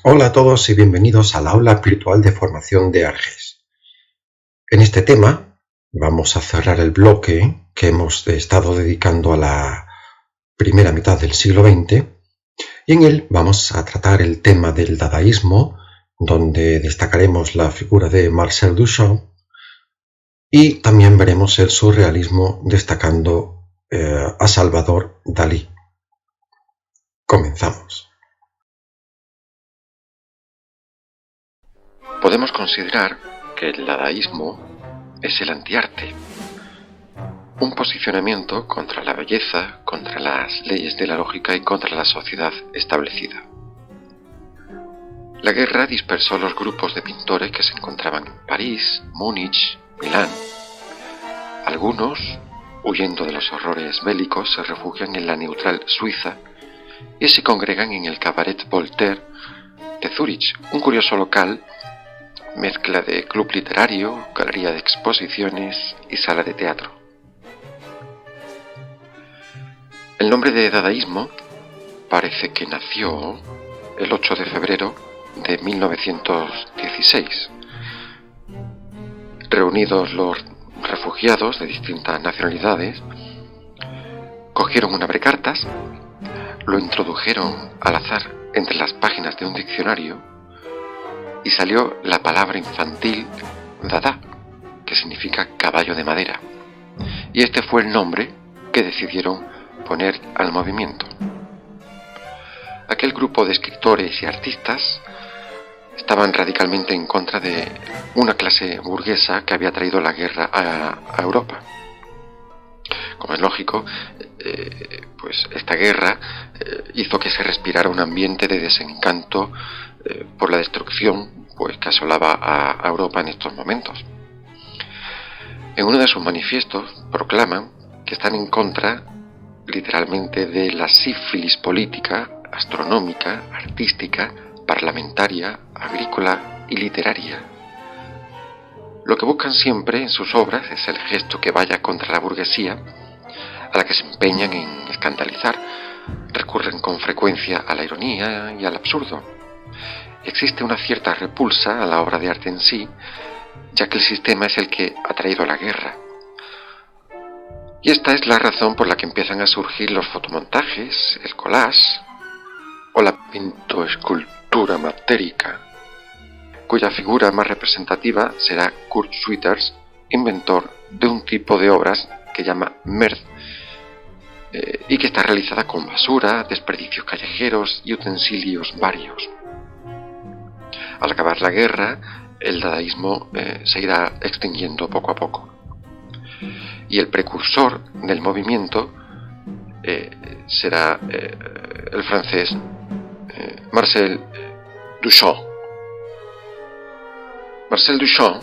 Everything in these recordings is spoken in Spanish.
Hola a todos y bienvenidos al aula virtual de formación de Arges. En este tema vamos a cerrar el bloque que hemos estado dedicando a la primera mitad del siglo XX y en él vamos a tratar el tema del dadaísmo, donde destacaremos la figura de Marcel Duchamp y también veremos el surrealismo destacando a Salvador Dalí. Comenzamos. Podemos considerar que el dadaísmo es el antiarte, un posicionamiento contra la belleza, contra las leyes de la lógica y contra la sociedad establecida. La guerra dispersó los grupos de pintores que se encontraban en París, Múnich, Milán. Algunos, huyendo de los horrores bélicos, se refugian en la neutral Suiza y se congregan en el Cabaret Voltaire de Zúrich, un curioso local mezcla de club literario, galería de exposiciones y sala de teatro. El nombre de dadaísmo parece que nació el 8 de febrero de 1916. Reunidos los refugiados de distintas nacionalidades, cogieron un abrecartas, lo introdujeron al azar entre las páginas de un diccionario y salió la palabra infantil dada, que significa caballo de madera. Y este fue el nombre que decidieron poner al movimiento. Aquel grupo de escritores y artistas estaban radicalmente en contra de una clase burguesa que había traído la guerra a Europa. Como es lógico, pues esta guerra hizo que se respirara un ambiente de desencanto por la destrucción pues que asolaba a Europa en estos momentos. En uno de sus manifiestos proclaman que están en contra literalmente de la sífilis política, astronómica, artística, parlamentaria, agrícola y literaria. Lo que buscan siempre en sus obras es el gesto que vaya contra la burguesía, a la que se empeñan en escandalizar. Recurren con frecuencia a la ironía y al absurdo. Existe una cierta repulsa a la obra de arte en sí, ya que el sistema es el que ha traído la guerra. Y esta es la razón por la que empiezan a surgir los fotomontajes, el collage o la pintoescultura matérica, cuya figura más representativa será Kurt Schwitters, inventor de un tipo de obras que llama Merz, y que está realizada con basura, desperdicios callejeros y utensilios varios. Al acabar la guerra, el dadaísmo se irá extinguiendo poco a poco. Y el precursor del movimiento será el francés Marcel Duchamp. Marcel Duchamp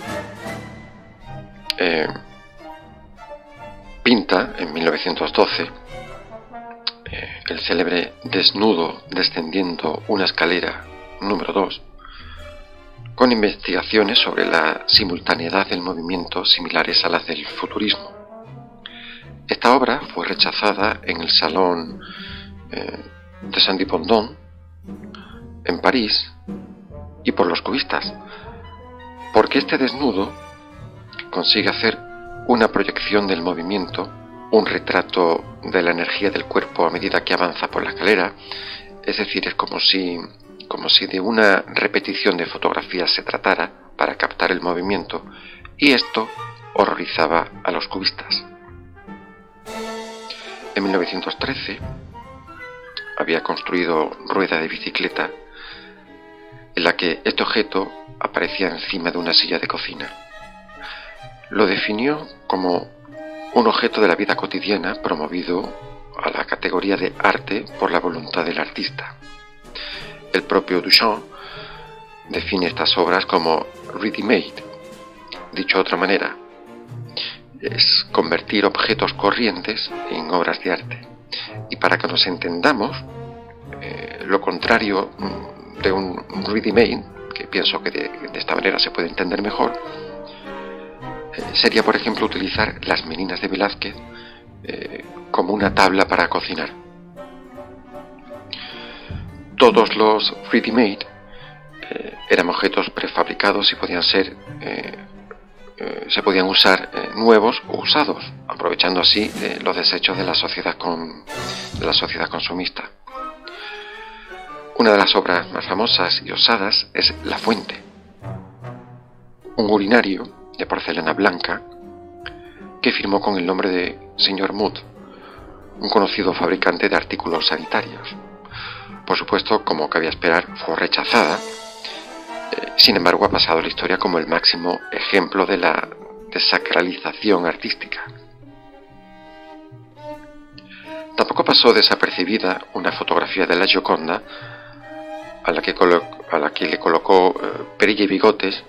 pinta en 1912 el célebre desnudo descendiendo una escalera número 2, con investigaciones sobre la simultaneidad del movimiento similares a las del futurismo. Esta obra fue rechazada en el Salón de Saint-Dipondon en París y por los cubistas, porque este desnudo consigue hacer una proyección del movimiento, un retrato de la energía del cuerpo a medida que avanza por la escalera, es decir, es como si de una repetición de fotografías se tratara para captar el movimiento, y esto horrorizaba a los cubistas. En 1913 había construido rueda de bicicleta en la que este objeto aparecía encima de una silla de cocina. Lo definió como un objeto de la vida cotidiana promovido a la categoría de arte por la voluntad del artista. El propio Duchamp define estas obras como ready-made. Dicho de otra manera, es convertir objetos corrientes en obras de arte. Y para que nos entendamos, lo contrario de un ready-made, que pienso que de esta manera se puede entender mejor, sería, por ejemplo, utilizar las meninas de Velázquez como una tabla para cocinar. Todos los ready-made eran objetos prefabricados y se podían usar nuevos o usados, aprovechando así los desechos de la sociedad consumista. Una de las obras más famosas y osadas es La Fuente, un urinario de porcelana blanca que firmó con el nombre de Sr. Mudd, un conocido fabricante de artículos sanitarios. Por supuesto, como cabía esperar, fue rechazada. Sin embargo, ha pasado a la historia como el máximo ejemplo de la desacralización artística. Tampoco pasó desapercibida una fotografía de la Gioconda a la que le colocó perilla y bigotes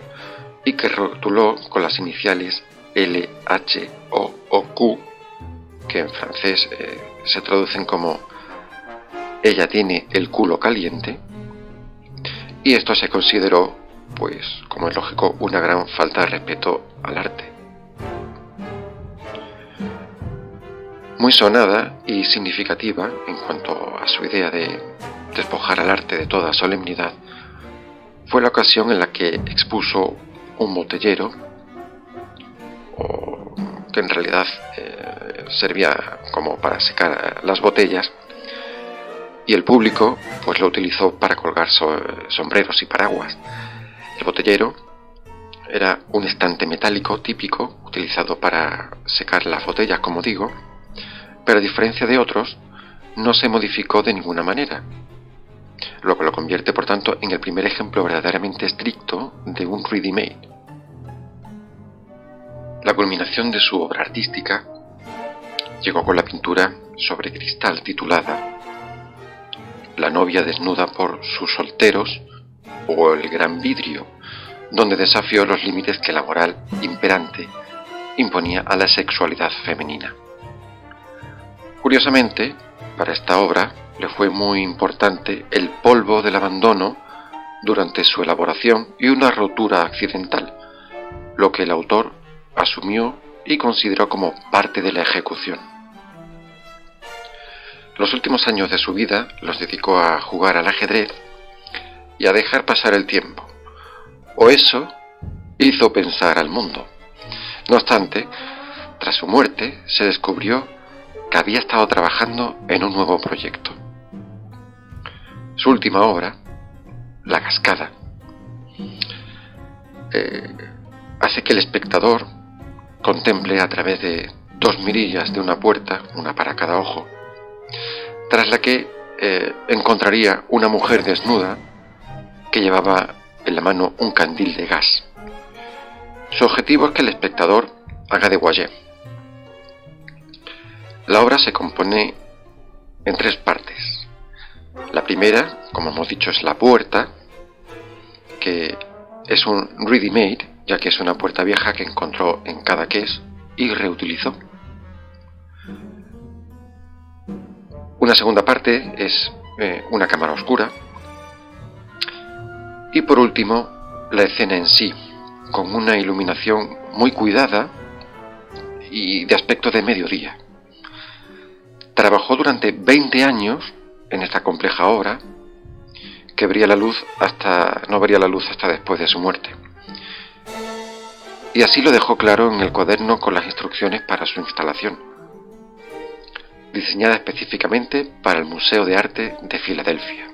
y que rotuló con las iniciales L, H, O Q, que en francés se traducen como ella tiene el culo caliente, y esto se consideró, pues, como es lógico, una gran falta de respeto al arte. Muy sonada y significativa en cuanto a su idea de despojar al arte de toda solemnidad, fue la ocasión en la que expuso un botellero, que en realidad servía como para secar las botellas, y el público pues lo utilizó para colgar sombreros y paraguas. El botellero era un estante metálico típico utilizado para secar las botellas, como digo, pero a diferencia de otros no se modificó de ninguna manera, lo que lo convierte por tanto en el primer ejemplo verdaderamente estricto de un ready-made. La culminación de su obra artística llegó con la pintura sobre cristal titulada La novia desnuda por sus solteros o El gran vidrio, donde desafió los límites que la moral imperante imponía a la sexualidad femenina. Curiosamente, para esta obra le fue muy importante el polvo del abandono durante su elaboración y una rotura accidental, lo que el autor asumió y consideró como parte de la ejecución. Los últimos años de su vida los dedicó a jugar al ajedrez y a dejar pasar el tiempo, o eso hizo pensar al mundo. No obstante, tras su muerte se descubrió que había estado trabajando en un nuevo proyecto. Su última obra, La Cascada, hace que el espectador contemple a través de dos mirillas de una puerta, una para cada ojo, tras la que encontraría una mujer desnuda que llevaba en la mano un candil de gas. Su objetivo es que el espectador haga de voyeur. La obra se compone en tres partes. La primera, como hemos dicho, es la puerta, que es un ready-made, ya que es una puerta vieja que encontró en Cadaqués y reutilizó. Una segunda parte es una cámara oscura. Y por último, la escena en sí, con una iluminación muy cuidada y de aspecto de mediodía. Trabajó durante 20 años en esta compleja obra, que no vería la luz hasta después de su muerte. Y así lo dejó claro en el cuaderno con las instrucciones para su instalación, diseñada específicamente para el Museo de Arte de Filadelfia.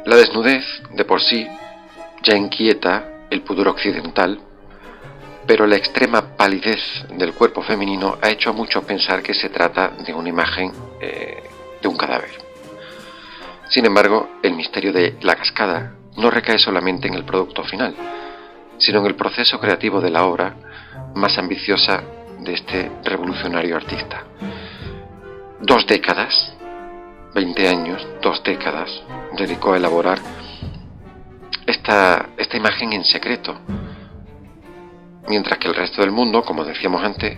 La desnudez, de por sí, ya inquieta el pudor occidental, pero la extrema palidez del cuerpo femenino ha hecho a muchos pensar que se trata de una imagen de un cadáver. Sin embargo, el misterio de La Cascada no recae solamente en el producto final, sino en el proceso creativo de la obra más ambiciosa de este revolucionario artista. 2 décadas, 20 años, 2 décadas, dedicó a elaborar esta imagen en secreto, mientras que el resto del mundo, como decíamos antes,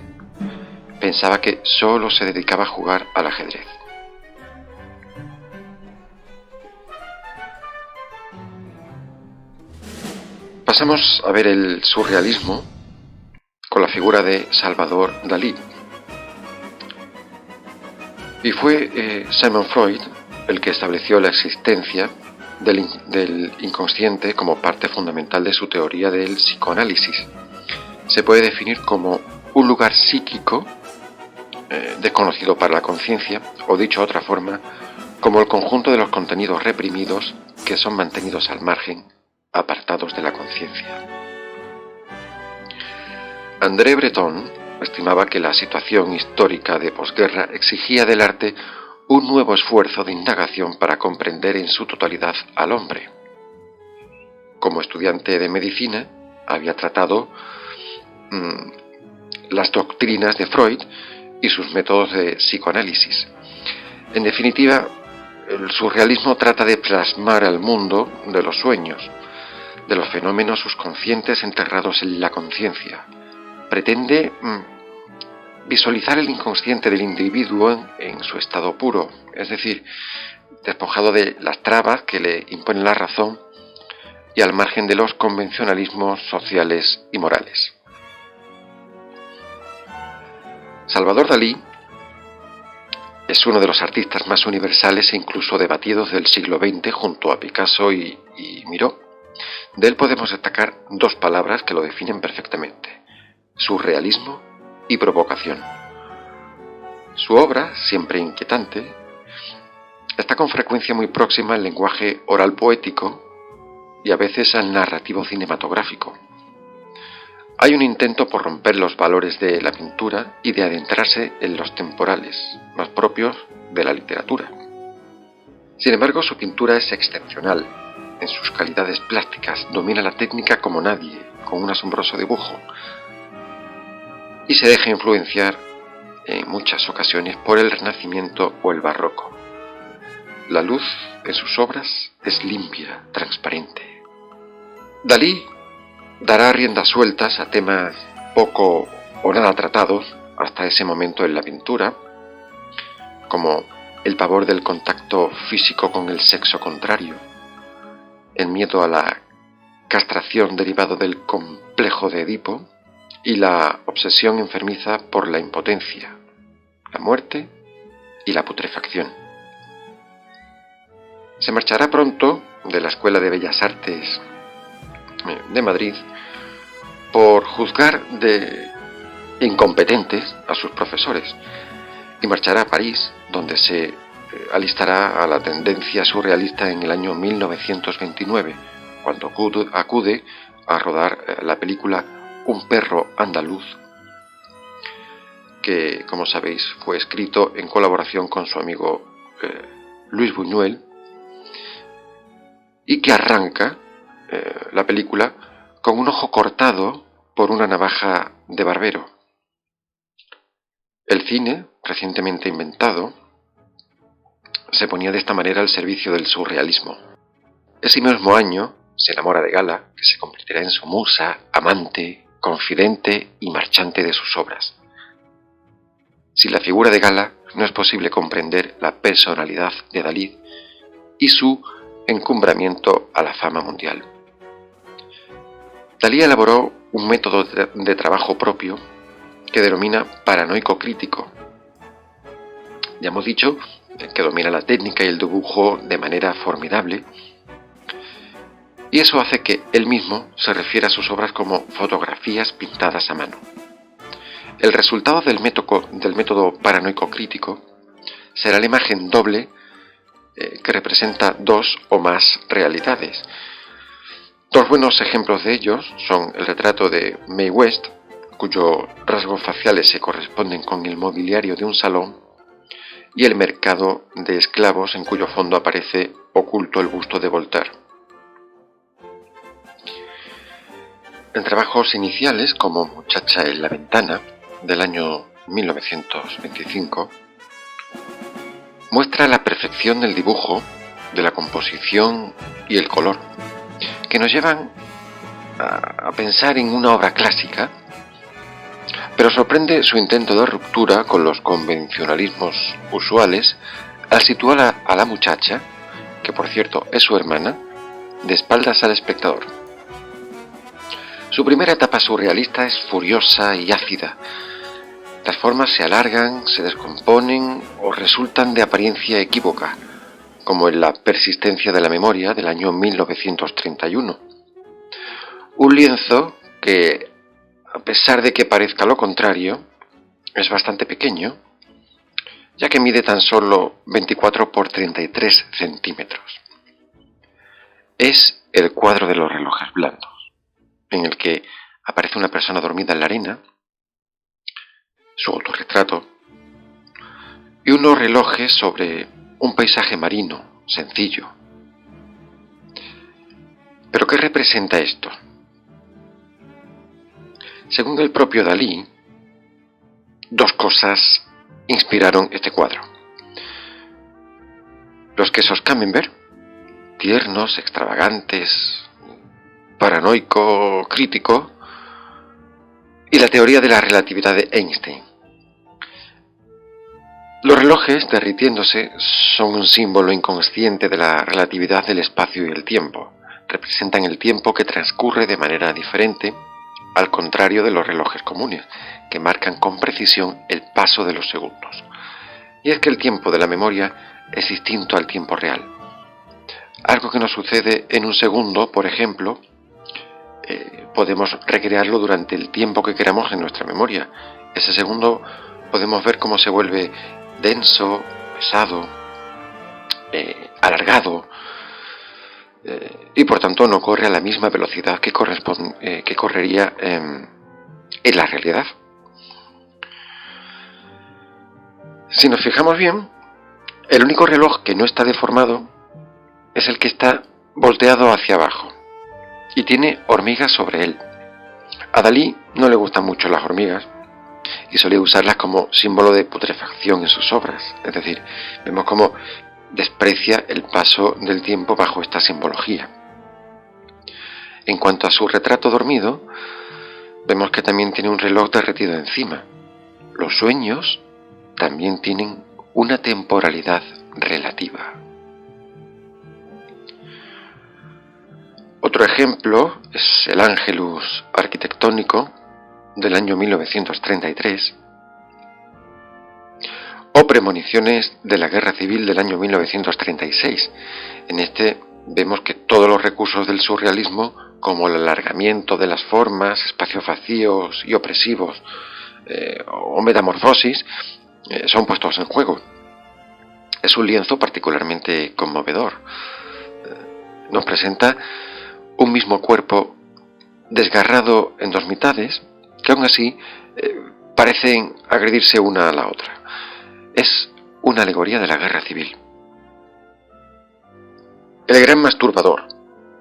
pensaba que solo se dedicaba a jugar al ajedrez. Pasamos a ver el surrealismo con la figura de Salvador Dalí. Y fue Sigmund Freud el que estableció la existencia del inconsciente como parte fundamental de su teoría del psicoanálisis. Se puede definir como un lugar psíquico desconocido para la conciencia, o dicho de otra forma, como el conjunto de los contenidos reprimidos que son mantenidos al margen, apartados de la conciencia. André Breton estimaba que la situación histórica de posguerra exigía del arte un nuevo esfuerzo de indagación para comprender en su totalidad al hombre. Como estudiante de medicina, había tratado las doctrinas de Freud y sus métodos de psicoanálisis. En definitiva, el surrealismo trata de plasmar al mundo de los sueños, de los fenómenos subconscientes enterrados en la conciencia. Pretende visualizar el inconsciente del individuo en su estado puro, es decir, despojado de las trabas que le imponen la razón y al margen de los convencionalismos sociales y morales. Salvador Dalí es uno de los artistas más universales e incluso debatidos del siglo XX junto a Picasso y Miró. De él podemos destacar dos palabras que lo definen perfectamente: surrealismo y provocación. Su obra, siempre inquietante, está con frecuencia muy próxima al lenguaje oral poético y a veces al narrativo cinematográfico. Hay un intento por romper los valores de la pintura y de adentrarse en los temporales, más propios de la literatura. Sin embargo, su pintura es excepcional. En sus calidades plásticas domina la técnica como nadie, con un asombroso dibujo, y se deja influenciar en muchas ocasiones por el Renacimiento o el Barroco. La luz en sus obras es limpia, transparente. Dalí dará riendas sueltas a temas poco o nada tratados hasta ese momento en la pintura, como el pavor del contacto físico con el sexo contrario, el miedo a la castración derivado del complejo de Edipo y la obsesión enfermiza por la impotencia, la muerte y la putrefacción. Se marchará pronto de la Escuela de Bellas Artes de Madrid por juzgar de incompetentes a sus profesores y marchará a París, donde se alistará a la tendencia surrealista en el año 1929, cuando acude a rodar la película Un perro andaluz, que, como sabéis, fue escrito en colaboración con su amigo Luis Buñuel, y que arranca la película con un ojo cortado por una navaja de barbero. El cine, recientemente inventado, se ponía de esta manera al servicio del surrealismo. Ese mismo año se enamora de Gala, que se convertirá en su musa, amante, confidente y marchante de sus obras. Sin la figura de Gala no es posible comprender la personalidad de Dalí y su encumbramiento a la fama mundial. Dalí elaboró un método de trabajo propio que denomina paranoico crítico. Ya hemos dicho que domina la técnica y el dibujo de manera formidable, y eso hace que él mismo se refiera a sus obras como fotografías pintadas a mano. El resultado del método paranoico crítico será la imagen doble que representa dos o más realidades. Dos buenos ejemplos de ellos son el retrato de Mae West, cuyos rasgos faciales se corresponden con el mobiliario de un salón, y el mercado de esclavos, en cuyo fondo aparece oculto el busto de Voltaire. En trabajos iniciales, como Muchacha en la ventana, del año 1925, muestra la perfección del dibujo, de la composición y el color, que nos llevan a pensar en una obra clásica, pero sorprende su intento de ruptura con los convencionalismos usuales al situar a la muchacha, que por cierto es su hermana, de espaldas al espectador. Su primera etapa surrealista es furiosa y ácida. Las formas se alargan, se descomponen o resultan de apariencia equívoca, como en La persistencia de la memoria, del año 1931. Un lienzo que, a pesar de que parezca lo contrario, es bastante pequeño, ya que mide tan solo 24 por 33 centímetros. Es el cuadro de los relojes blandos, en el que aparece una persona dormida en la arena, su autorretrato, y unos relojes sobre un paisaje marino, sencillo. ¿Pero qué representa esto? Según el propio Dalí, dos cosas inspiraron este cuadro. Los quesos Camembert, tiernos, extravagantes, paranoico, crítico, y la teoría de la relatividad de Einstein. Los relojes, derritiéndose, son un símbolo inconsciente de la relatividad del espacio y el tiempo. Representan el tiempo que transcurre de manera diferente, al contrario de los relojes comunes, que marcan con precisión el paso de los segundos. Y es que el tiempo de la memoria es distinto al tiempo real. Algo que nos sucede en un segundo, por ejemplo, podemos recrearlo durante el tiempo que queramos en nuestra memoria. Ese segundo podemos ver cómo se vuelve denso, pesado, alargado, y por tanto no corre a la misma velocidad que correría en la realidad. Si nos fijamos bien, el único reloj que no está deformado es el que está volteado hacia abajo y tiene hormigas sobre él. A Dalí no le gustan mucho las hormigas y solía usarlas como símbolo de putrefacción en sus obras. Es decir, vemos cómo desprecia el paso del tiempo bajo esta simbología. En cuanto a su retrato dormido, vemos que también tiene un reloj derretido encima. Los sueños también tienen una temporalidad relativa. Otro ejemplo es el Ángelus arquitectónico del año 1933 o Premoniciones de la Guerra Civil del año 1936. En este vemos que todos los recursos del surrealismo, como el alargamiento de las formas, espacios vacíos y opresivos o metamorfosis, son puestos en juego. Es un lienzo particularmente conmovedor. Nos presenta un mismo cuerpo desgarrado en dos mitades, que aún así parecen agredirse una a la otra. Es una alegoría de la guerra civil. El gran masturbador,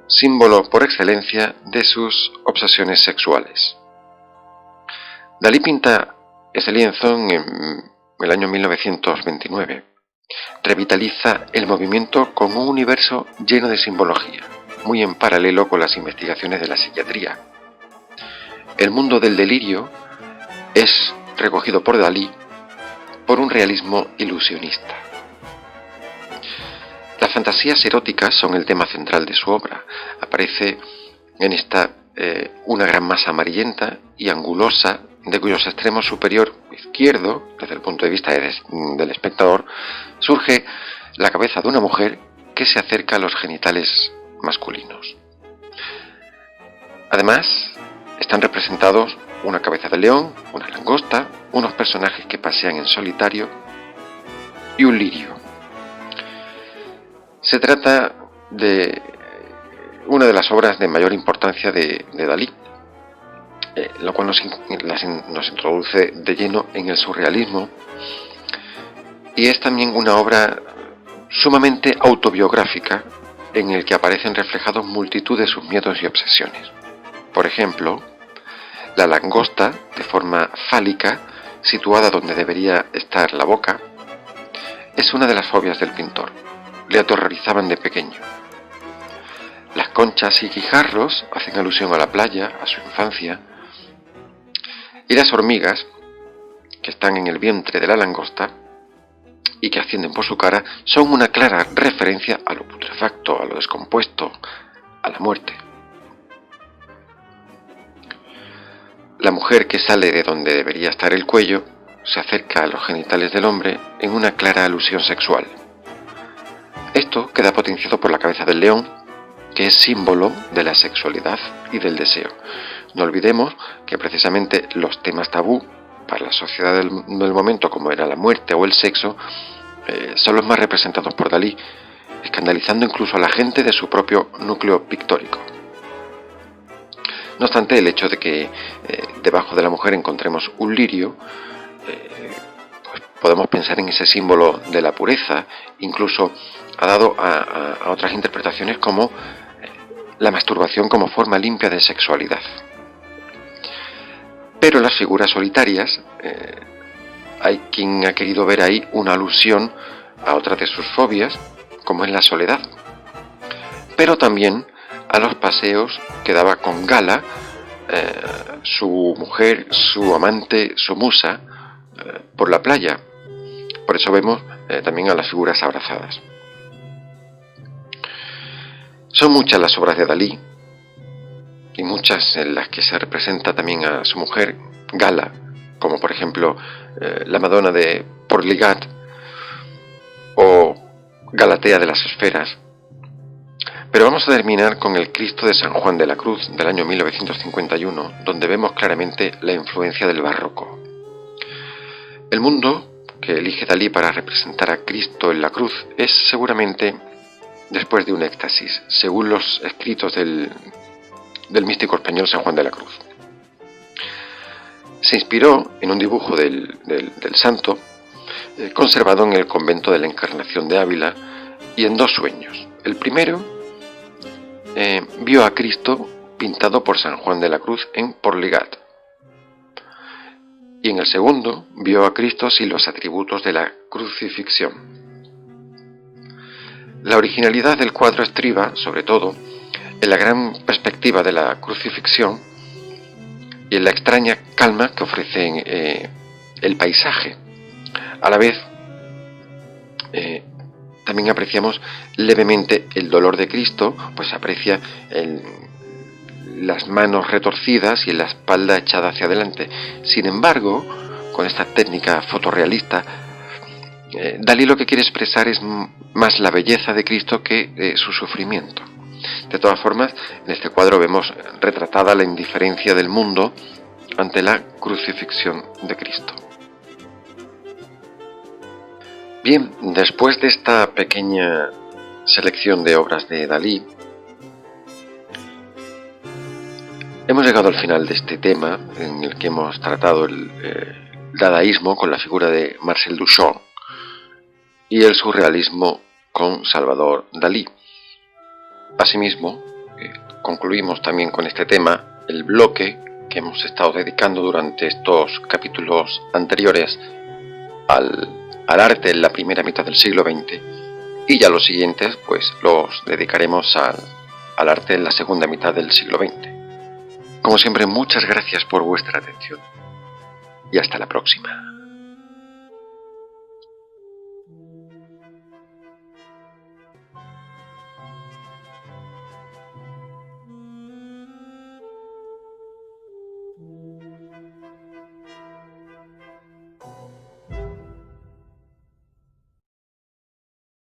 símbolo por excelencia de sus obsesiones sexuales. Dalí pinta ese lienzo en el año 1929. Revitaliza el movimiento con un universo lleno de simbología, muy en paralelo con las investigaciones de la psiquiatría. El mundo del delirio es recogido por Dalí por un realismo ilusionista. Las fantasías eróticas son el tema central de su obra. Aparece en esta una gran masa amarillenta y angulosa, de cuyos extremos superior izquierdo, desde el punto de vista del espectador, surge la cabeza de una mujer que se acerca a los genitales masculinos. Además, están representados una cabeza de león, una langosta, unos personajes que pasean en solitario y un lirio. Se trata de una de las obras de mayor importancia de Dalí, lo cual nos introduce de lleno en el surrealismo, y es también una obra sumamente autobiográfica en el que aparecen reflejados multitud de sus miedos y obsesiones. Por ejemplo, la langosta, de forma fálica, situada donde debería estar la boca, es una de las fobias del pintor. Le aterrorizaban de pequeño. Las conchas y guijarros hacen alusión a la playa, a su infancia, y las hormigas, que están en el vientre de la langosta y que ascienden por su cara, son una clara referencia a lo putrefacto, a lo descompuesto, a la muerte. La mujer que sale de donde debería estar el cuello se acerca a los genitales del hombre en una clara alusión sexual. esto queda potenciado por la cabeza del león, que es símbolo de la sexualidad y del deseo. No olvidemos que precisamente los temas tabú para la sociedad del momento, como era la muerte o el sexo, son los más representados por Dalí, escandalizando incluso a la gente de su propio núcleo pictórico. No obstante, el hecho de que debajo de la mujer encontremos un lirio, pues podemos pensar en ese símbolo de la pureza. Incluso ha dado a otras interpretaciones como la masturbación como forma limpia de sexualidad. Pero las figuras solitarias, hay quien ha querido ver ahí una alusión a otra de sus fobias, como es la soledad, pero también a los paseos que daba con Gala, su mujer, su amante, su musa, por la playa. Por eso vemos también a las figuras abrazadas. Son muchas las obras de Dalí, y muchas en las que se representa también a su mujer, Gala, como por ejemplo la Madonna de Porligat o Galatea de las Esferas. Pero vamos a terminar con el Cristo de San Juan de la Cruz del año 1951, donde vemos claramente la influencia del barroco. El mundo que elige Dalí para representar a Cristo en la cruz es seguramente después de un éxtasis, según los escritos del místico español San Juan de la Cruz. Se inspiró en un dibujo del santo conservado en el convento de la Encarnación de Ávila y en dos sueños. El primero vio a Cristo pintado por San Juan de la Cruz en Porligat, y en el segundo vio a Cristo sin los atributos de la crucifixión. La originalidad del cuadro estriba, sobre todo, en la gran perspectiva de la crucifixión y en la extraña calma que ofrece el paisaje. A la vez, también apreciamos levemente el dolor de Cristo, pues se aprecia en las manos retorcidas y en la espalda echada hacia adelante. Sin embargo, con esta técnica fotorrealista, Dalí lo que quiere expresar es más la belleza de Cristo que su sufrimiento. De todas formas, en este cuadro vemos retratada la indiferencia del mundo ante la crucifixión de Cristo. Bien, después de esta pequeña selección de obras de Dalí, hemos llegado al final de este tema en el que hemos tratado el dadaísmo con la figura de Marcel Duchamp y el surrealismo con Salvador Dalí. Asimismo, concluimos también con este tema el bloque que hemos estado dedicando durante estos capítulos anteriores al arte en la primera mitad del siglo XX, y ya los siguientes pues los dedicaremos al arte en la segunda mitad del siglo XX. Como siempre, muchas gracias por vuestra atención y hasta la próxima.